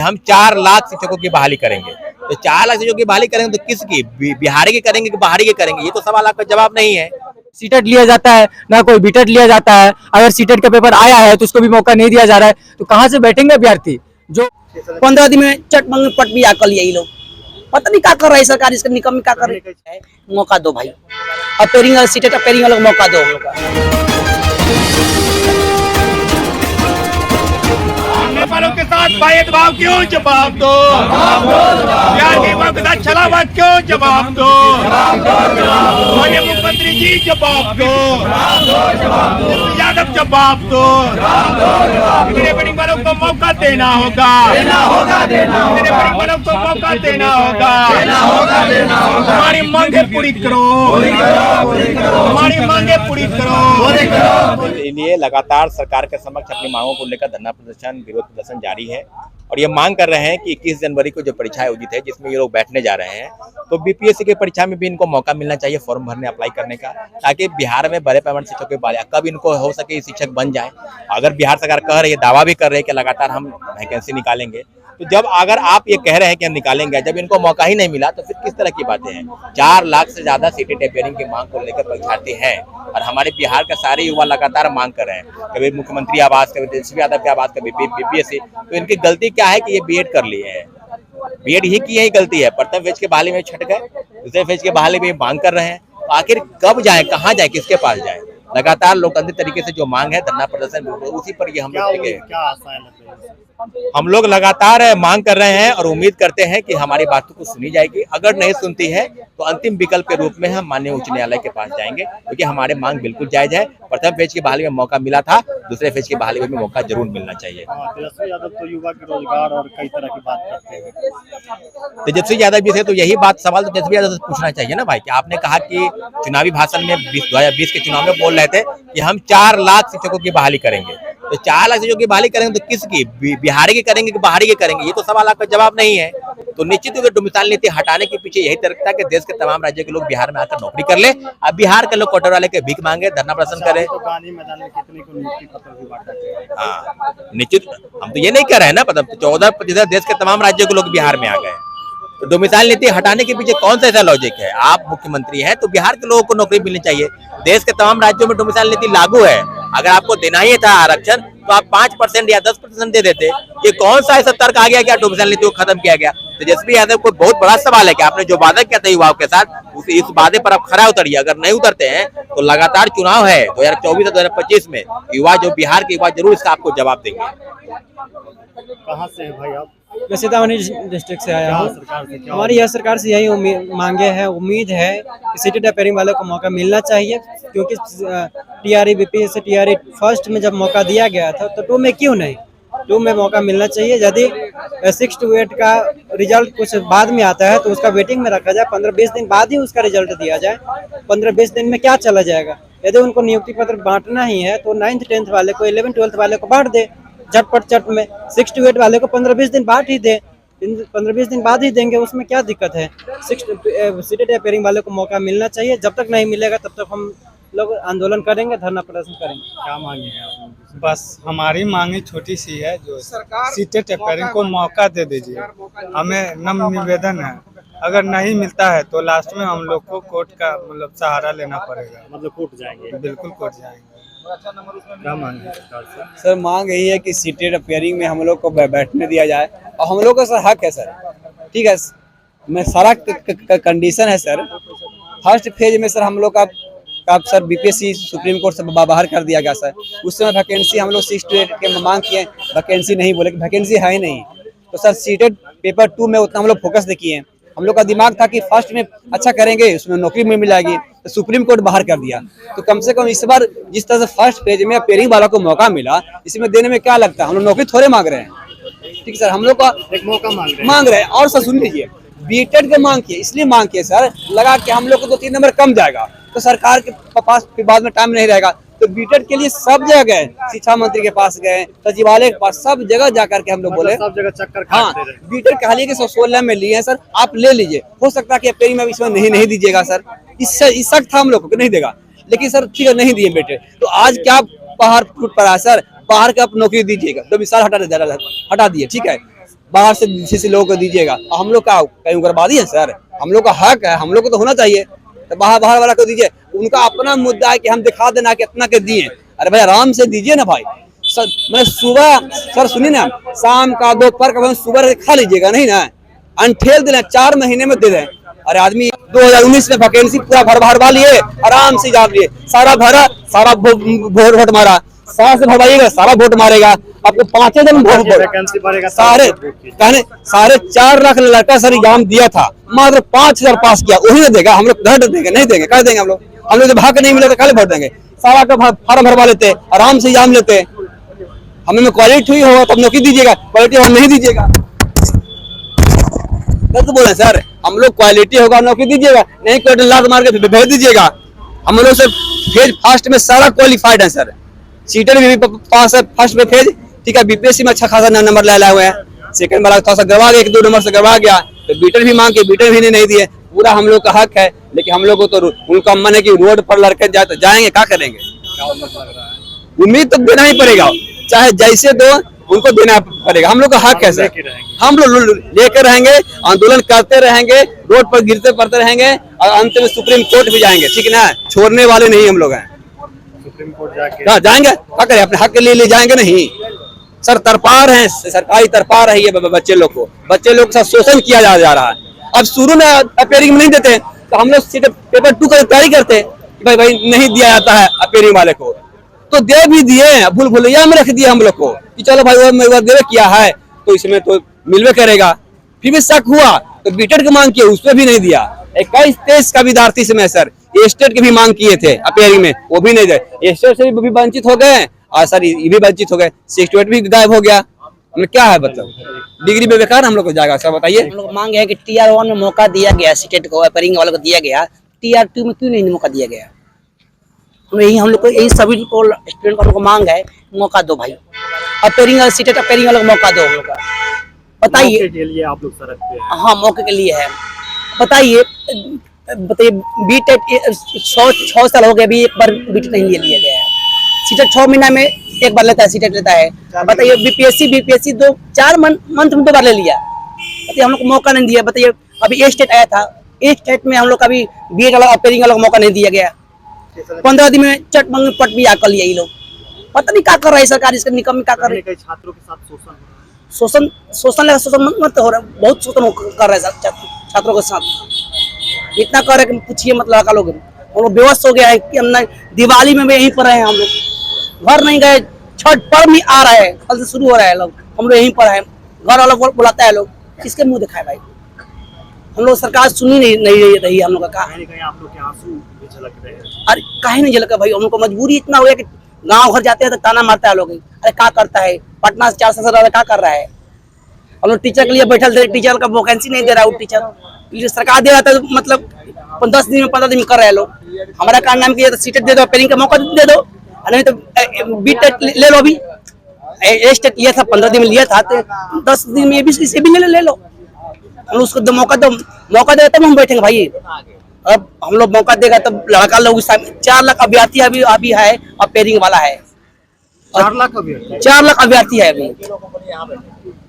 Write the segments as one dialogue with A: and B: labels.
A: हम 4 लाख शिक्षकों की बहाली करेंगे। तो 4 लाख शिक्षकों की बहाली करेंगे तो किसकी? बिहारी की करेंगे कि बाहरी की करेंगे? ये तो सवाल आपका जवाब नहीं है।
B: सीटेट लिया जाता है ना, कोई बीटेट लिया जाता है। अगर सीटेट का पेपर आया है तो उसको भी मौका नहीं दिया जा रहा है, तो कहाँ से बैठेंगे अभ्यर्थी? जो
C: 15 दिन में चट मंग पट भी आकल यही लोग पता नहीं क्या कर रहा है सरकार, इसका निकम क्या कर रही है। मौका दो भाई, अब पेरिंग सीटेट पेरिंग वालों को मौका दो हम लोग का।
D: वालों के साथ भेदभाव क्यों? जवाब दो। के साथ छलावा क्यों? जवाब दो। माननीय मुख्यमंत्री जी जवाब दो। यादव जवाब दो। पेरिंग वालों को मौका देना होगा। पेरिंग वालों को मौका देना होगा। हमारी मांगे पूरी करो। हमारी मांगे पूरी करो।
A: इसलिए लगातार सरकार के समक्ष अपनी मांगों को लेकर धरना प्रदर्शन, विरोध प्रदर्शन जारी है और ये मांग कर रहे हैं कि 21 जनवरी को जो परीक्षा आयोजित है जिसमें ये लोग बैठने जा रहे हैं, तो बीपीएससी की परीक्षा में भी इनको मौका मिलना चाहिए फॉर्म भरने, अप्लाई करने का, ताकि बिहार में बड़े पैमाने शिक्षकों के कब इनको हो सके शिक्षक बन जाए। अगर बिहार सरकार कह रही है, दावा भी कर रही है कि लगातार हम वैकेंसी निकालेंगे, तो जब अगर आप ये कह रहे हैं कि हम निकालेंगे, जब इनको मौका ही नहीं मिला तो फिर किस तरह की बातें हैं? 4 लाख से ज्यादा सीटें टेपरिंग की मांग को लेकर परीक्षार्थी हैं और हमारे बिहार के सारे युवा लगातार मांग कर रहे हैं, कभी मुख्यमंत्री आवास, कभी तेजस्वी यादव के आवास, कभी बीपीएससी। तो इनकी गलती क्या है कि ये बीएड कर लिए हैं, बीएड ही की यही गलती है। प्रथम फेज के बहाली में छट गए, दूसरे फेज के बहाली में मांग कर रहे हैं, तो आखिर कब जाए, कहाँ जाए, किसके पास जाए? लगातार लोकतांत्रिक तरीके से जो मांग है, धरना प्रदर्शन, उसी पर ये हम लोग लगातार मांग कर रहे हैं और उम्मीद करते हैं कि हमारी बातों को सुनी जाएगी। अगर नहीं सुनती है तो अंतिम विकल्प के रूप में हम माननीय उच्च न्यायालय के पास जाएंगे, क्योंकि हमारे मांग बिल्कुल जायज है। प्रथम फेज की बहाली में मौका मिला था, दूसरे फेज की बहाली में भी मौका जरूर मिलना चाहिए।
E: तेजस्वी यादव तो युवा के रोजगार और कई तरह की बात करते हैं।
A: तेजस्वी यादव जी से तो यही बात सवाल तो तेजस्वी यादव से पूछना चाहिए ना भाई, कि आपने कहा कि चुनावी भाषण में 2020 के चुनाव में बोल रहे थे कि हम 4 लाख शिक्षकों की बहाली करेंगे। तो 4 लाख शिक्षकों की बहाली करेंगे तो किसकी? बिहारी की करेंगे कि बाहरी की करेंगे? ये तो सवाल आपका जवाब नहीं है। तो निश्चित रूप से डोमिसाइल नीति हटाने के पीछे यही तर्क था कि देश के तमाम राज्यों के लोग बिहार में आकर नौकरी कर ले। अब बिहार के लोग कोटरा लेके भीख मांगे, धरना प्रदर्शन करे। हाँ, निश्चित हम तो ये नहीं कह रहे हैं ना, 14% देश के तमाम राज्यों के लोग बिहार में आ गए। तो डोमिसाइल नीति हटाने के पीछे कौन सा ऐसा लॉजिक है? आप मुख्यमंत्री हैं तो बिहार के लोगों को नौकरी मिलनी चाहिए। देश के तमाम राज्यों में डोमिसाइल नीति लागू है। अगर आपको देना ही था आरक्षण तो आप 5% या 10% दे देते। ये कौन सा ऐसा तर्क आ गया कि डोमिसाइल नीति को खत्म किया गया? तेजस्वी यादव को बहुत बड़ा सवाल है कि आपने जो वादा किया था युवाओं के साथ, इस वादे पर आप खरा उतरिए। अगर नहीं उतरते हैं तो लगातार चुनाव है 2024 से 2025 में, युवा जो बिहार के युवा जरूर इसका आपको जवाब देंगे।
E: कहाँ से है भाई आप?
B: मैं सीतामढ़ी डिस्ट्रिक्ट से आया हूँ। हमारी यह सरकार से यही मांगे हैं, उम्मीद है कि सीटेट पेरिंग वालों को मौका मिलना चाहिए, क्योंकि टीआरई बीपीएससी टीआरई फर्स्ट में जब मौका दिया गया था तो 2 में क्यों नहीं, 2 में मौका मिलना चाहिए। यदि 6 to 8 का रिजल्ट कुछ बाद में आता है तो उसका वेटिंग में रखा जाए, 15-20 दिन बाद ही उसका रिजल्ट दिया जाए। 15-20 दिन में क्या चला जाएगा? यदि उनको नियुक्ति पत्र बांटना ही है तो 9th 10th वाले को, 11th 12th वाले को बांट दे झटपट चट में। 6 to 8 वाले को 15-20 दिन बाद ही दे, 15-20 दिन बाद ही देंगे, उसमें क्या दिक्कत है? सीटेट पेरिंग वाले को मौका मिलना चाहिए। जब तक नहीं मिलेगा तब तक हम लोग आंदोलन करेंगे, धरना प्रदर्शन करेंगे।
E: क्या मांगे हैं आप?
F: बस हमारी मांगे छोटी सी है, जो सीटेट पेरिंग को मौका दे दीजिए। हमें नम्र निवेदन है, अगर नहीं मिलता है तो लास्ट में हम लोग को कोर्ट का मतलब सहारा लेना पड़ेगा।
E: मतलब कोर्ट जाएंगे?
F: बिल्कुल कोर्ट जाएंगे।
E: क्या मांग है सरकार से?
G: सर मांग यही है कि सीटेट पेयरिंग में हम लोग को बैठने दिया जाए, और हम लोग का सर हक है सर, ठीक है। मैं सारा कंडीशन है सर। फर्स्ट फेज में सर हम लोग का सर बीपीएससी सुप्रीम कोर्ट से बाहर कर दिया गया सर। उस समय वैकेंसी हम लोग 6 to 8 के मांग किए, वैकेंसी नहीं, बोले कि वैकेंसी है ही नहीं। तो सर सीटेट पेपर 2 में उतना हम लोग फोकस नहीं किए। हम लोग का दिमाग था कि फर्स्ट में अच्छा करेंगे, उसमें नौकरी में मिलेगी, तो सुप्रीम कोर्ट बाहर कर दिया। तो कम से कम इस बार जिस तरह से फर्स्ट फेज में पेरिंग वाला को मौका मिला, इसमें देने में क्या लगता है? हम लोग नौकरी थोड़े मांग रहे हैं, ठीक सर। हम लोग का
E: एक मौका मांग रहे हैं।
G: और सर सुन लीजिए, बीटेड के मांग किए, इसलिए मांग किए सर, लगा कि हम लोग को 2-3 नंबर कम जाएगा तो सरकार के पास फिर बाद में टाइम नहीं रहेगा। तो बीटेड के लिए सब जगह गए, शिक्षा मंत्री के पास गए, सचिवालय के पास, सब जगह जाकर के हम लोग बोले,
E: सब जगह चक्कर
G: हाँ
E: काटते रहे।
G: बीटेड कहा कि 16 में लिए हैं सर, आप ले लीजिए। हो सकता है कि पेरिंग में इसमें नहीं दीजिएगा सर, इससे शक था हम लोग को नहीं देगा, लेकिन सर ठीक है नहीं दिए बेटे। तो आज क्या बाहर फूट पड़ा है सर, बाहर का आप नौकरी दीजिएगा, तो विशाल हटा दिए, ठीक है। बाहर से किसी लोगों को दीजिएगा। हम लोग का कहीं उग्रवादी है सर? हम लोग का हक है, हम लोग को तो होना चाहिए। तो बाहर वाला को दीजिए, उनका अपना मुद्दा है कि हम दिखा देना कि इतना के दिए। अरे भाई आराम से दीजिए ना भाई। सर मैं सुबह, सर सुनिए ना, शाम का दोपहर का सुबह खा लीजिएगा नहीं ना, अनठेल देना 4 महीने में दे दें। अरे आदमी 2019 में वैकेंसी पूरा भरवा लिए, आराम से जा लिए, सारा भरा, सारा वोट मारा, सारा से भरवाइएगा, सारा वोट मारेगा आपको 5 दिन
E: वैकेंसी भरेगा
G: सारे कहने 4.5 लाख लड़का सर एग्जाम दिया था, मात्र 5,000 पास किया, वही देगा। हम लोग घर देंगे नहीं देंगे, कर देंगे हम लोग जब हक नहीं मिला तो कल भर देंगे। सारा का फॉर्म भरवा लेते, आराम से एग्जाम लेते। हमें में क्वालिटी हुई होगा तब नौकरी दीजिएगा, क्वालिटी हम नहीं दीजिएगा। गलत बोले सर, हम लोग क्वालिटी होगा नौकरी दीजिएगा, नहीं क्वालिटी लात मार के भेज दीजिएगा। हम लोग से फेज फर्स्ट में सारा क्वालिफाइड है सर, सीटर भी पास है फर्स्ट में फेज, ठीक है। बीपीएससी में अच्छा खासा नंबर लाए हुए हैं। सेकंड वाला थोड़ा सा गड़वा गया, 1-2 नंबर से गड़वा गया तो बीटर भी मांग के बीटर भी नहीं दिए। पूरा हम लोग का हक है, लेकिन हम लोग को तो उनका मन है कि रोड पर लड़के जाएंगे, क्या करेंगे? उम्मीद तो देना ही पड़ेगा, चाहे जैसे दो उनको देना पड़ेगा। हम लोग का हक है सर, हम लोग लेकर रहेंगे, आंदोलन करते रहेंगे, रोड पर गिरते पड़ते रहेंगे और अंत में सुप्रीम कोर्ट भी जाएंगे, ठीक है ना। छोड़ने वाले नहीं हम लोग हैं।
E: सुप्रीम कोर्ट जाके
G: जाएंगे, क्या करें, अपने हक के लिए ले जाएंगे नहीं सर। तरपार है सरकारी, तरपा रही है बच्चे लोग को, बच्चे लोग का शोषण किया जा रहा है। अब शुरू में अपेयरिंग में नहीं देते तो हम लोग पेपर 2 का तैयारी करते, भाई नहीं दिया जाता है अपेयरिंग वाले को, तो दे भी दिए, भूल भुलैया में रख दिए हम लोग को कि चलो भाई वो दे किया है तो इसमें तो मिलवे करेगा। फिर भी शक हुआ तो बीटेड की मांग किए, उसमें भी नहीं दिया। 21-23 का विद्यार्थी समय सर स्टेट की भी मांग किए थे अपेयरिंग में, वो भी नहीं गए। स्टेट से भी वंचित हो गए और सर ये भी वंचित हो गए, 68 भी गायब हो गया। क्या है मतलब डिग्री में बेकार हम लोग को जाएगा सर, बताइए।
C: हम लोग मांग है कि TR1 में मौका दिया गया, सीटेट को अपेयरिंग वालों को दिया गया, TR2 में क्यों नहीं मौका दिया गया? हम लोग को यही सभी स्टूडेंट वालों को मांग है, मौका दो भाई, अपेयरिंग सीटेट अपेयरिंग वालों को मौका दो हम लोग का। बताइए
E: के लिए आप लोग सड़क पे हैं।
C: हाँ मौके के लिए है। बताइए बीटेट 6 साल हो गए, अभी एक बार बीटेट नहीं लिया गया है। सीटेट 6 महीना में एक बार लेता है, सीटेट लेता है। बताइए बीपीएससी 4 मंथ में 2 बार ले लिया। बताइए हम लोग को मौका नहीं दिया। बताइए अभी ए स्टेट आया था, ए स्टेट में हम लोग का भी बीएड वाला अपेयरिंग वाला मौका नहीं दिया गया। 15 दिन में चट मंग पट भी कर लिया ये लोग। पता नहीं क्या कर रहा है सरकार, इसका निकम क्या कर रही है।
E: छात्रों के साथ शोषण
C: मत हो रहा है, बहुत शोषण कर रहा है छात्रों के साथ। इतना कर रहे कि पूछिए मत लड़का लोग, हम लोग बेवश हो गया है कि हम दिवाली में भी यहीं पर है, हम लोग घर नहीं गए। छठ पर्व भी आ रहा है, कल से शुरू हो रहा है, लोग हम लोग यहीं पर है। घर वाला बुलाता है लोग, किसके मुंह दिखाए भाई? हम लोग सरकार सुनी नहीं रही हम लोग का।
E: कहीं आप लोग के आंसू भी झलक रहे हैं।
C: अरे काहे नहीं झलका भाई, हम लोग को मजबूरी इतना हो गया कि गाँव घर जाते हैं तो ताना मारता है लोग। अरे क्या करता है, पटना से 4 साल क्या कर रहा है? हम लोग टीचर के लिए बैठल थे, टीचर का वैकेंसी नहीं दे रहा है। वो टीचर सरकार दे रहा था, मतलब 10 दिन में 15 दिन में कर रहे हैं लोग। हमारा काम नाम किया तो सीटेट दे दो, अपेयरिंग का मौका दे दो, नहीं तो बीटेट ले लो। अभी स्टेट लिया था 15 दिन में लिया था, तो 10 दिन में इसे भी ले लो। हम लोग उसको मौका दे तब हम बैठेंगे भाई। अब हम लोग मौका देगा तब लड़का लोग 4 लाख अभ्यर्थी अभी है, अपेयरिंग वाला है
E: 4 लाख
C: 4 लाख अभ्यर्थी है अभी।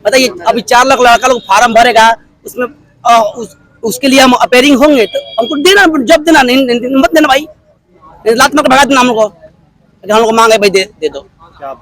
C: बताइए अभी 4 लाख लड़का लोग फार्म भरेगा, उसमें उसके लिए हम अपेयरिंग होंगे तो हमको देना, जब देना नहीं मत देना भाई, लात मार के भगा देना हम लोग को। हम लोग को मांगे भाई दे दो।
E: क्या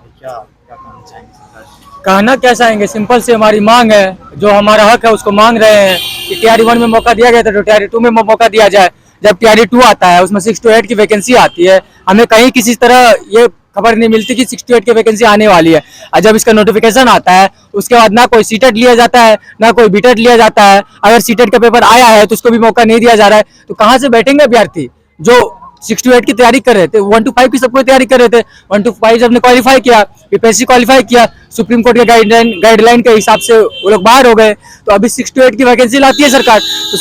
E: कहना चाहेंगे सरकार?
H: कहना क्या चाहेंगे, सिंपल से हमारी मांग है, जो हमारा हक है उसको मांग रहे हैं कि TR1 में मौका दिया गया था तो TR2 में मौका दिया जाए। जब TR2 आता है उसमें 6 to 8 की वैकेंसी आती है, हमें कहीं किसी तरह ये खबर नहीं मिलती कि 6 to 8 की वैकेंसी आने वाली है। और जब इसका नोटिफिकेशन आता है उसके बाद ना कोई सीटेट लिया जाता है ना कोई बीटेट लिया जाता है। अगर सीटेट का पेपर आया है तो उसको भी मौका नहीं दिया जा रहा है, तो कहाँ से बैठेंगे अभ्यर्थी जो 6 to 8 की तैयारी कर रहे थे, 1 to 5 की सबको तैयारी कर रहे थे। 1 to 5 जब ने क्वालिफाई किया, बीपीएससी क्वालिफाई किया, सुप्रीम कोर्ट के गाइडलाइन के हिसाब से वो लोग बाहर हो गए। तो अभी 6 to 8 की वैकेंसी लाती है सरकार, तो